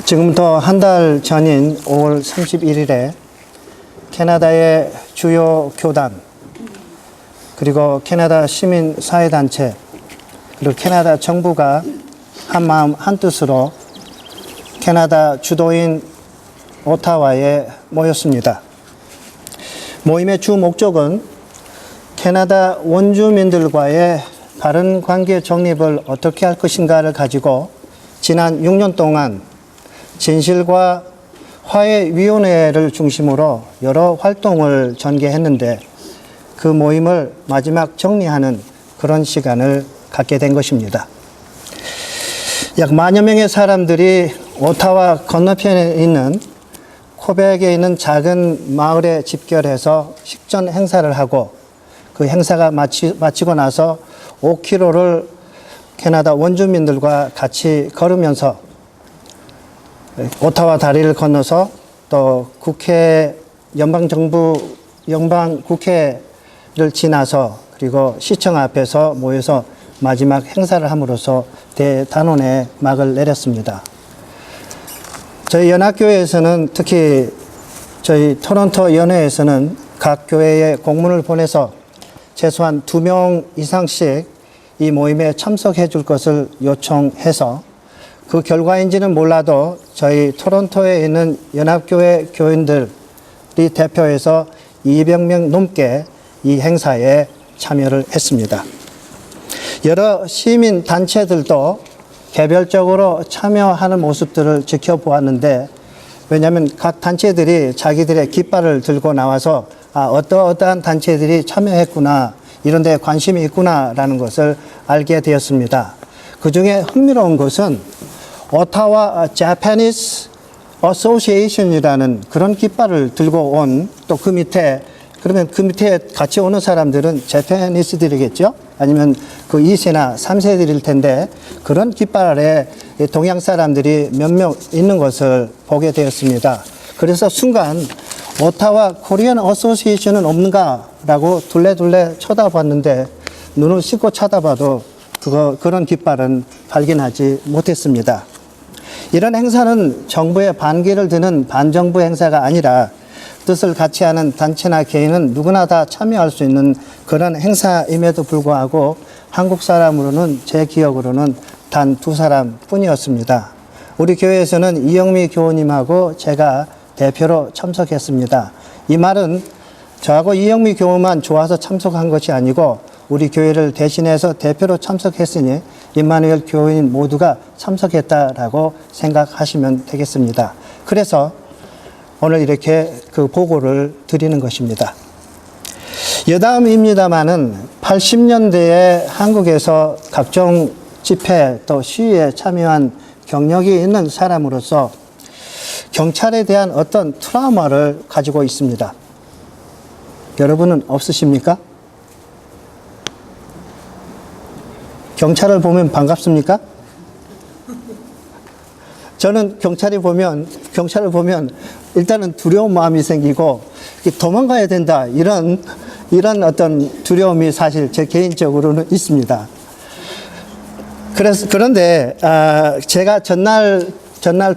지금부터 한 달 전인 5월 31일에 캐나다의 주요 교단, 그리고 캐나다 시민사회단체, 그리고 캐나다 정부가 한마음 한뜻으로 캐나다 주도인 오타와에 모였습니다. 모임의 주 목적은 캐나다 원주민들과의 바른 관계 정립을 어떻게 할 것인가를 가지고 지난 6년 동안 진실과 화해위원회를 중심으로 여러 활동을 전개했는데, 그 모임을 마지막 정리하는 그런 시간을 갖게 된 것입니다. 약 10,000여 명의 사람들이 오타와 건너편에 있는 코벡에 있는 작은 마을에 집결해서 식전 행사를 하고, 그 행사가 마치고 나서 5km를 캐나다 원주민들과 같이 걸으면서 오타와 다리를 건너서 또 연방 국회를 지나서 그리고 시청 앞에서 모여서 마지막 행사를 함으로써 대단원의 막을 내렸습니다. 저희 연합교회에서는, 특히 저희 토론토 연회에서는 각 교회에 공문을 보내서 최소한 2명 이상씩 이 모임에 참석해 줄 것을 요청해서, 그 결과인지는 몰라도 저희 토론토에 있는 연합교회 교인들이 대표해서 200명 넘게 이 행사에 참여를 했습니다. 여러 시민 단체들도 개별적으로 참여하는 모습들을 지켜보았는데, 왜냐하면 각 단체들이 자기들의 깃발을 들고 나와서 어떠한 단체들이 참여했구나, 이런 데 관심이 있구나라는 것을 알게 되었습니다. 그 중에 흥미로운 것은 오타와 Japanese Association이라는 그런 깃발을 들고 온, 또 그 밑에, 그러면 그 밑에 같이 오는 사람들은 재패니스들이겠죠? 아니면 그 2세나 3세들일 텐데, 그런 깃발 아래 동양 사람들이 몇 명 있는 것을 보게 되었습니다. 그래서 순간 오타와 코리안 어소시에이션은 없는가라고 둘레둘레 쳐다봤는데, 눈을 씻고 쳐다봐도 그런 깃발은 발견하지 못했습니다. 이런 행사는 정부의 반기를 드는 반정부 행사가 아니라 뜻을 같이 하는 단체나 개인은 누구나 다 참여할 수 있는 그런 행사임에도 불구하고 한국 사람으로는, 제 기억으로는 단 2사람 뿐이었습니다. 우리 교회에서는 이영미 교우님하고 제가 대표로 참석했습니다. 이 말은 저하고 이영미 교우만 좋아서 참석한 것이 아니고 우리 교회를 대신해서 대표로 참석했으니 임마누엘 교인 모두가 참석했다라고 생각하시면 되겠습니다. 그래서 오늘 이렇게 그 보고를 드리는 것입니다. 여담입니다마는 80년대에 한국에서 각종 집회 또 시위에 참여한 경력이 있는 사람으로서 경찰에 대한 어떤 트라우마를 가지고 있습니다. 여러분은 없으십니까? 경찰을 보면 반갑습니까? 저는 경찰을 보면 일단은 두려운 마음이 생기고 도망가야 된다, 이런 어떤 두려움이 사실 제 개인적으로는 있습니다. 그런데 제가 전날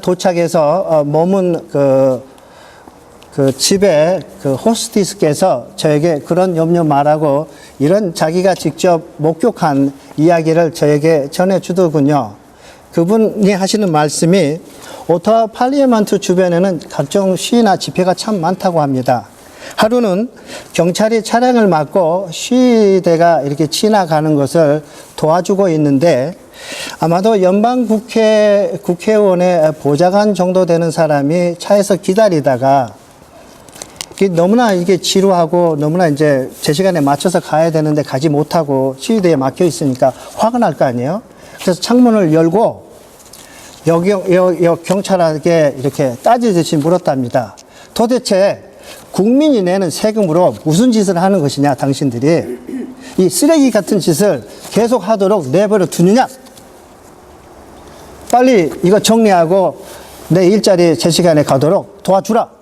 도착해서 머문 그 집에 그 호스티스께서 저에게 그런 염려 말하고 이런 자기가 직접 목격한 이야기를 저에게 전해주더군요. 그분이 하시는 말씀이 오타와 팔리먼트 주변에는 각종 시위나 집회가 참 많다고 합니다. 하루는 경찰이 차량을 막고 시위대가 이렇게 지나가는 것을 도와주고 있는데, 아마도 연방국회의원의 보좌관 정도 되는 사람이 차에서 기다리다가 너무나 이게 지루하고 너무나 이제 제 시간에 맞춰서 가야 되는데 가지 못하고 시위대에 막혀 있으니까 화가 날 거 아니에요? 그래서 창문을 열고 경찰에게 이렇게 따지듯이 물었답니다. 도대체 국민이 내는 세금으로 무슨 짓을 하는 것이냐, 당신들이. 이 쓰레기 같은 짓을 계속 하도록 내버려 두느냐? 빨리 이거 정리하고 내 일자리에 제 시간에 가도록 도와주라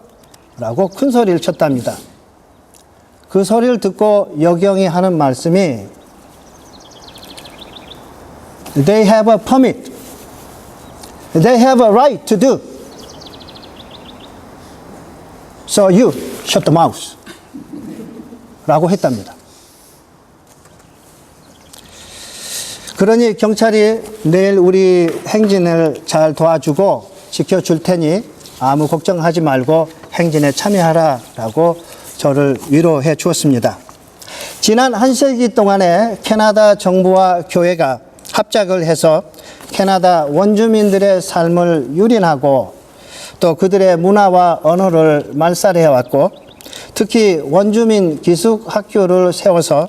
라고 큰 소리를 쳤답니다. 그 소리를 듣고 여경이 하는 말씀이 They have a permit. They have a right to do. So you shut the mouth. 라고 했답니다. 그러니 경찰이 내일 우리 행진을 잘 도와주고 지켜줄 테니 아무 걱정하지 말고 행진에 참여하라라고 저를 위로해 주었습니다. 지난 한 세기 동안에 캐나다 정부와 교회가 합작을 해서 캐나다 원주민들의 삶을 유린하고 또 그들의 문화와 언어를 말살해왔고 특히 원주민 기숙학교를 세워서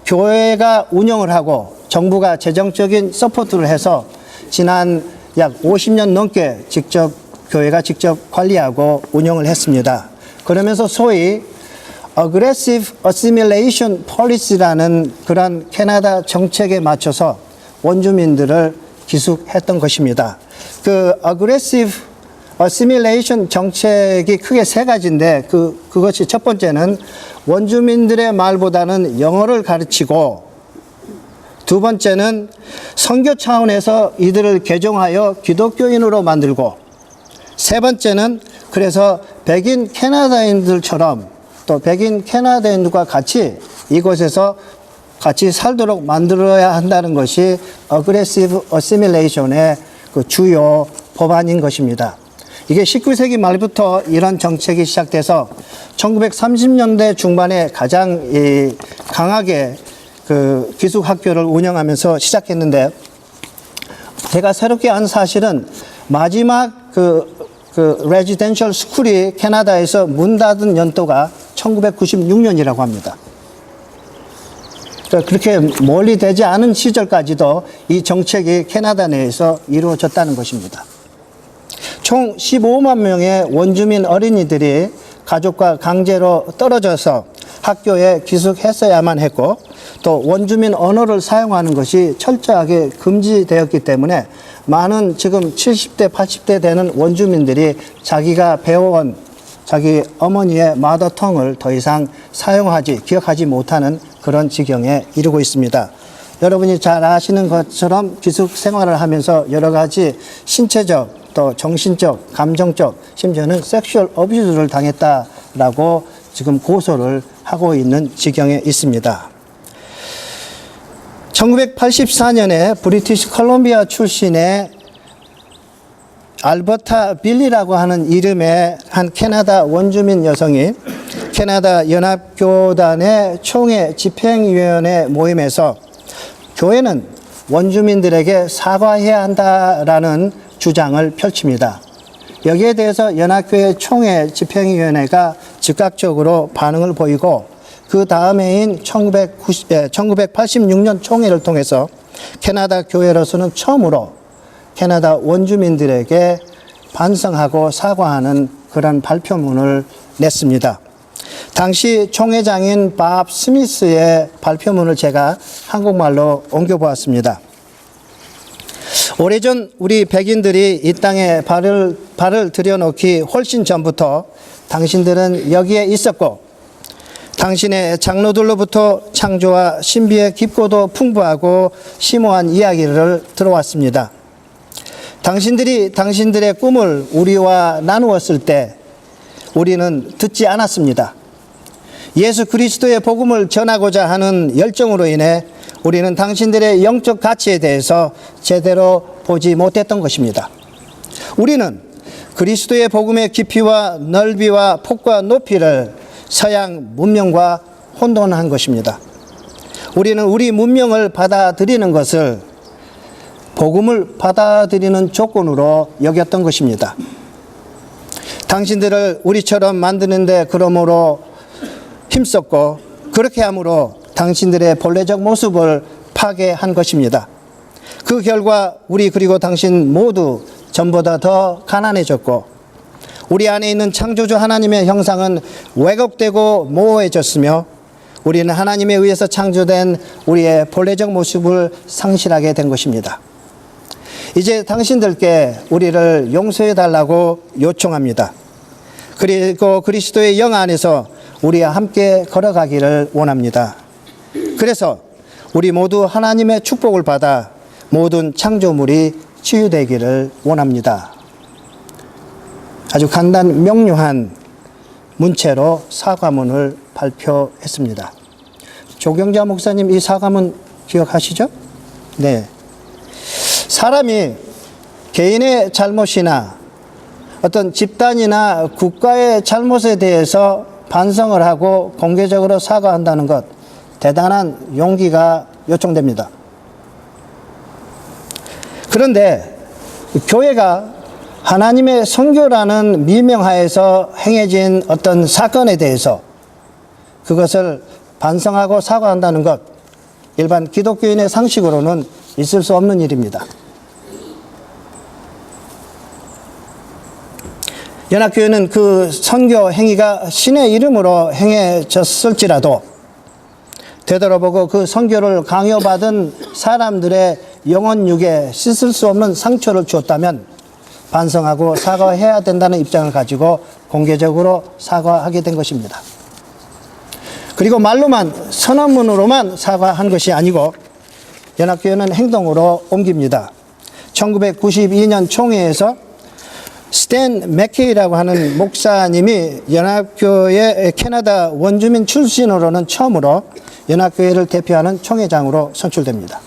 교회가 운영을 하고 정부가 재정적인 서포트를 해서 지난 약 50년 넘게 교회가 직접 관리하고 운영을 했습니다. 그러면서 소위 Aggressive Assimilation Policy라는 그런 캐나다 정책에 맞춰서 원주민들을 기숙했던 것입니다. 그 Aggressive Assimilation 정책이 크게 세 가지인데 그것이 첫 번째는 원주민들의 말보다는 영어를 가르치고 두 번째는 선교 차원에서 이들을 개종하여 기독교인으로 만들고 세 번째는 그래서 백인 캐나다인들처럼 또 백인 캐나다인들과 같이 이곳에서 같이 살도록 만들어야 한다는 것이 Aggressive Assimilation의 그 주요 법안인 것입니다. 이게 19세기 말부터 이런 정책이 시작돼서 1930년대 중반에 가장 강하게 그 기숙학교를 운영하면서 시작했는데 제가 새롭게 한 사실은 마지막 그 레지던셜 스쿨이 캐나다에서 문 닫은 연도가 1996년이라고 합니다. 그렇게 멀리 되지 않은 시절까지도 이 정책이 캐나다 내에서 이루어졌다는 것입니다. 총 15만 명의 원주민 어린이들이 가족과 강제로 떨어져서 학교에 기숙했어야만 했고 또 원주민 언어를 사용하는 것이 철저하게 금지되었기 때문에 많은 지금 70대, 80대 되는 원주민들이 자기가 배워온 자기 어머니의 마더텅을 더 이상 기억하지 못하는 그런 지경에 이르고 있습니다. 여러분이 잘 아시는 것처럼 기숙 생활을 하면서 여러 가지 신체적 또 정신적, 감정적, 심지어는 섹슈얼 어뷰즈를 당했다라고 지금 고소를 하고 있는 지경에 있습니다. 1984년에 브리티시 컬럼비아 출신의 알버타 빌리라고 하는 이름의 한 캐나다 원주민 여성이 캐나다 연합교단의 총회 집행위원회 모임에서 교회는 원주민들에게 사과해야 한다라는 주장을 펼칩니다. 여기에 대해서 연합교회 총회 집행위원회가 즉각적으로 반응을 보이고 그 다음해인 1986년 총회를 통해서 캐나다 교회로서는 처음으로 캐나다 원주민들에게 반성하고 사과하는 그런 발표문을 냈습니다. 당시 총회장인 밥 스미스의 발표문을 제가 한국말로 옮겨보았습니다. 오래전 우리 백인들이 이 땅에 발을 들여놓기 훨씬 전부터 당신들은 여기에 있었고 당신의 장로들로부터 창조와 신비의 깊고도 풍부하고 심오한 이야기를 들어왔습니다. 당신들이 당신들의 꿈을 우리와 나누었을 때 우리는 듣지 않았습니다. 예수 그리스도의 복음을 전하고자 하는 열정으로 인해 우리는 당신들의 영적 가치에 대해서 제대로 보지 못했던 것입니다. 우리는 그리스도의 복음의 깊이와 넓이와 폭과 높이를 서양 문명과 혼돈한 것입니다. 우리는 우리 문명을 받아들이는 것을 복음을 받아들이는 조건으로 여겼던 것입니다. 당신들을 우리처럼 만드는데 그러므로 힘썼고 그렇게 함으로 당신들의 본래적 모습을 파괴한 것입니다. 그 결과 우리 그리고 당신 모두 전보다 더 가난해졌고 우리 안에 있는 창조주 하나님의 형상은 왜곡되고 모호해졌으며 우리는 하나님에 의해서 창조된 우리의 본래적 모습을 상실하게 된 것입니다. 이제 당신들께 우리를 용서해 달라고 요청합니다. 그리고 그리스도의 영 안에서 우리와 함께 걸어가기를 원합니다. 그래서 우리 모두 하나님의 축복을 받아 모든 창조물이 치유되기를 원합니다. 아주 간단 명료한 문체로 사과문을 발표했습니다. 조경자 목사님 이 사과문 기억하시죠? 네. 사람이 개인의 잘못이나 어떤 집단이나 국가의 잘못에 대해서 반성을 하고 공개적으로 사과한다는 것, 대단한 용기가 요청됩니다. 그런데 교회가 하나님의 선교라는 미명하에서 행해진 어떤 사건에 대해서 그것을 반성하고 사과한다는 것, 일반 기독교인의 상식으로는 있을 수 없는 일입니다. 연합교회는 그 선교 행위가 신의 이름으로 행해졌을지라도 되돌아보고 그 선교를 강요받은 사람들의 영혼 육에 씻을 수 없는 상처를 주었다면 반성하고 사과해야 된다는 입장을 가지고 공개적으로 사과하게 된 것입니다. 그리고 말로만, 선언문으로만 사과한 것이 아니고 연합교회는 행동으로 옮깁니다. 1992년 총회에서 스탠 맥케이라고 하는 목사님이 연합교회 캐나다 원주민 출신으로는 처음으로 연합교회를 대표하는 총회장으로 선출됩니다.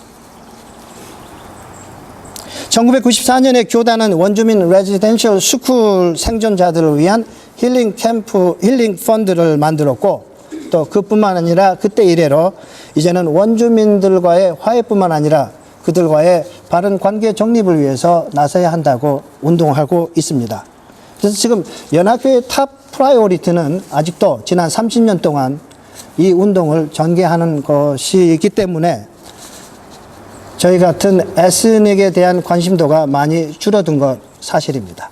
1994년에 교단은 원주민 레지던셜 스쿨 생존자들을 위한 힐링 캠프, 힐링 펀드를 만들었고 또 그뿐만 아니라 그때 이래로 이제는 원주민들과의 화해뿐만 아니라 그들과의 바른 관계 정립을 위해서 나서야 한다고 운동하고 있습니다. 그래서 지금 연합교회의 탑 프라이오리티는 아직도 지난 30년 동안 이 운동을 전개하는 것이기 때문에 저희 같은 에스닉에 대한 관심도가 많이 줄어든 것 사실입니다.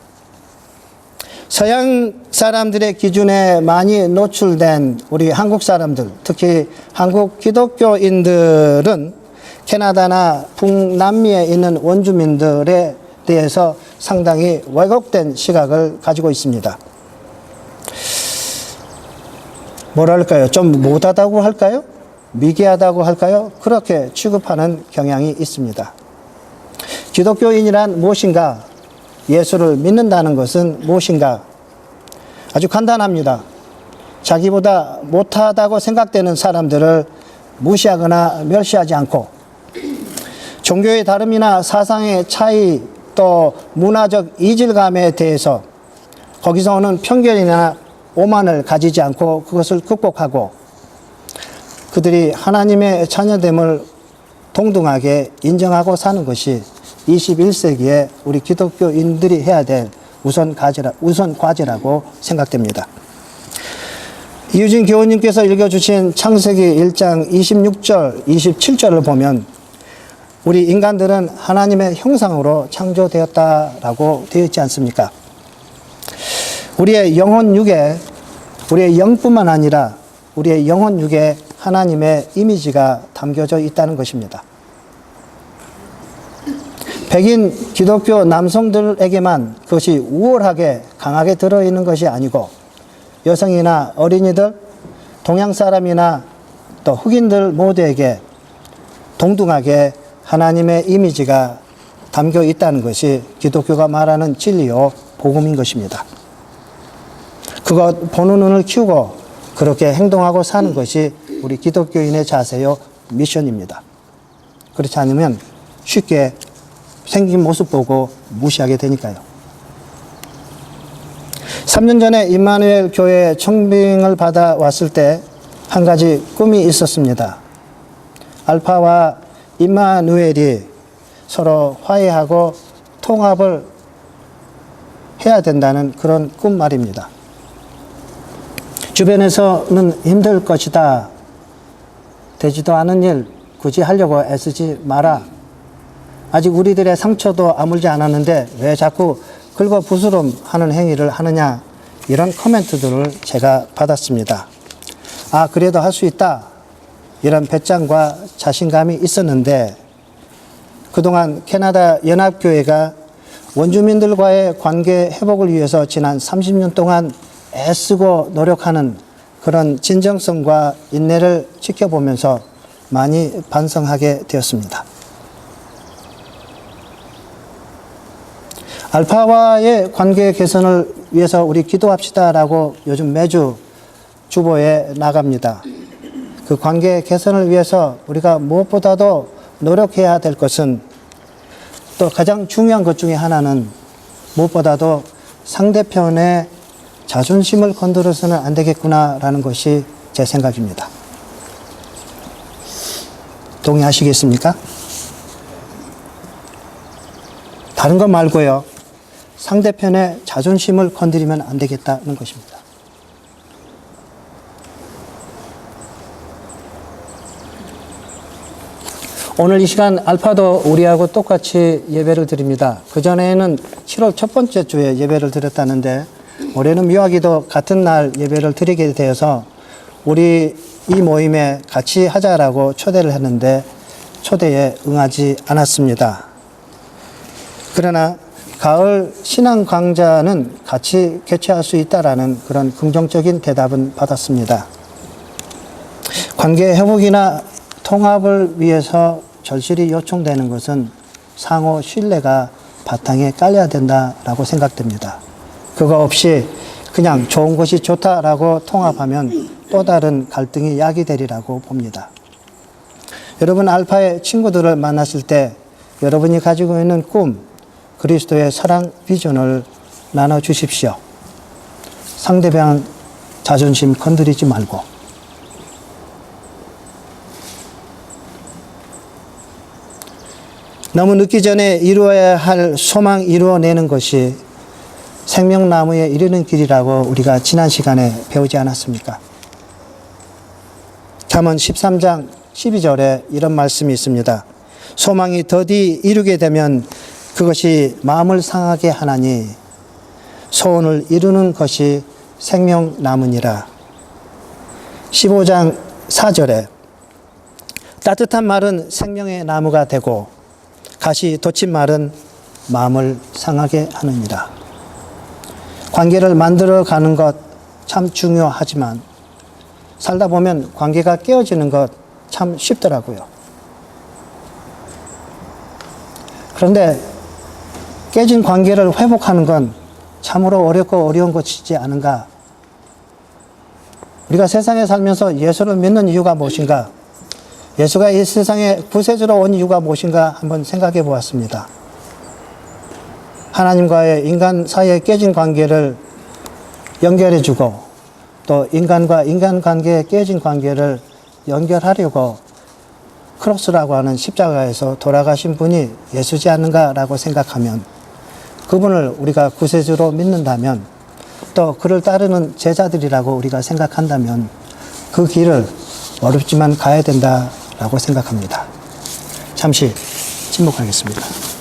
서양 사람들의 기준에 많이 노출된 우리 한국 사람들, 특히 한국 기독교인들은 캐나다나 북남미에 있는 원주민들에 대해서 상당히 왜곡된 시각을 가지고 있습니다. 뭐랄까요? 좀 못하다고 할까요? 미개하다고 할까요? 그렇게 취급하는 경향이 있습니다. 기독교인이란 무엇인가? 예수를 믿는다는 것은 무엇인가? 아주 간단합니다. 자기보다 못하다고 생각되는 사람들을 무시하거나 멸시하지 않고 종교의 다름이나 사상의 차이 또 문화적 이질감에 대해서 거기서 오는 편견이나 오만을 가지지 않고 그것을 극복하고 그들이 하나님의 자녀됨을 동등하게 인정하고 사는 것이 21세기에 우리 기독교인들이 해야 될 우선 과제라고 생각됩니다. 이유진 교우님께서 읽어주신 창세기 1장 26절, 27절을 보면 우리 인간들은 하나님의 형상으로 창조되었다라고 되어 있지 않습니까? 우리의 영혼 육에, 우리의 영뿐만 아니라 우리의 영혼 육에 하나님의 이미지가 담겨져 있다는 것입니다. 백인 기독교 남성들에게만 그것이 우월하게 강하게 들어있는 것이 아니고 여성이나 어린이들, 동양 사람이나 또 흑인들 모두에게 동등하게 하나님의 이미지가 담겨 있다는 것이 기독교가 말하는 진리요 복음인 것입니다. 그것 보는 눈을 키우고 그렇게 행동하고 사는 것이 우리 기독교인의 자세요 미션입니다. 그렇지 않으면 쉽게 생긴 모습 보고 무시하게 되니까요. 3년 전에 임마누엘 교회 청빙을 받아 왔을 때 한 가지 꿈이 있었습니다. 알파와 임마누엘이 서로 화해하고 통합을 해야 된다는 그런 꿈 말입니다. 주변에서는 힘들 것이다. 되지도 않은 일 굳이 하려고 애쓰지 마라. 아직 우리들의 상처도 아물지 않았는데 왜 자꾸 긁어부스럼 하는 행위를 하느냐. 이런 코멘트들을 제가 받았습니다. 아, 그래도 할 수 있다. 이런 배짱과 자신감이 있었는데 그동안 캐나다 연합교회가 원주민들과의 관계 회복을 위해서 지난 30년 동안 애쓰고 노력하는 그런 진정성과 인내를 지켜보면서 많이 반성하게 되었습니다. 알파와의 관계 개선을 위해서 우리 기도합시다라고 요즘 매주 주보에 나갑니다. 그 관계 개선을 위해서 우리가 무엇보다도 노력해야 될 것은, 또 가장 중요한 것 중에 하나는 무엇보다도 상대편의 자존심을 건드려서는 안 되겠구나라는 것이 제 생각입니다. 동의하시겠습니까? 다른 것 말고요. 상대편의 자존심을 건드리면 안 되겠다는 것입니다. 오늘 이 시간 알파도 우리하고 똑같이 예배를 드립니다. 그전에는 7월 첫 번째 주에 예배를 드렸다는데 올해는 묘하게도 같은 날 예배를 드리게 되어서 우리 이 모임에 같이 하자라고 초대를 했는데 초대에 응하지 않았습니다. 그러나 가을 신앙 강좌는 같이 개최할 수 있다라는 그런 긍정적인 대답은 받았습니다. 관계 회복이나 통합을 위해서 절실히 요청되는 것은 상호 신뢰가 바탕에 깔려야 된다라고 생각됩니다. 그거 없이 그냥 좋은 것이 좋다라고 통합하면 또 다른 갈등이 야기되리라고 봅니다. 여러분 알파의 친구들을 만났을 때 여러분이 가지고 있는 꿈, 그리스도의 사랑 비전을 나눠주십시오. 상대방 자존심 건드리지 말고. 너무 늦기 전에 이루어야 할 소망 이루어내는 것이 생명나무에 이르는 길이라고 우리가 지난 시간에 배우지 않았습니까? 잠언 13장 12절에 이런 말씀이 있습니다. 소망이 더디 이루게 되면 그것이 마음을 상하게 하나니 소원을 이루는 것이 생명나무니라. 15장 4절에 따뜻한 말은 생명의 나무가 되고 가시 돋친 말은 마음을 상하게 하느니라. 관계를 만들어가는 것 참 중요하지만 살다 보면 관계가 깨어지는 것 참 쉽더라고요. 그런데 깨진 관계를 회복하는 건 참으로 어렵고 어려운 것이지 않은가? 우리가 세상에 살면서 예수를 믿는 이유가 무엇인가? 예수가 이 세상에 구세주로 온 이유가 무엇인가 한번 생각해 보았습니다. 하나님과의 인간 사이의 깨진 관계를 연결해주고 또 인간과 인간 관계의 깨진 관계를 연결하려고 크로스라고 하는 십자가에서 돌아가신 분이 예수지 않는가라고 생각하면, 그분을 우리가 구세주로 믿는다면, 또 그를 따르는 제자들이라고 우리가 생각한다면 그 길을 어렵지만 가야 된다라고 생각합니다. 잠시 침묵하겠습니다.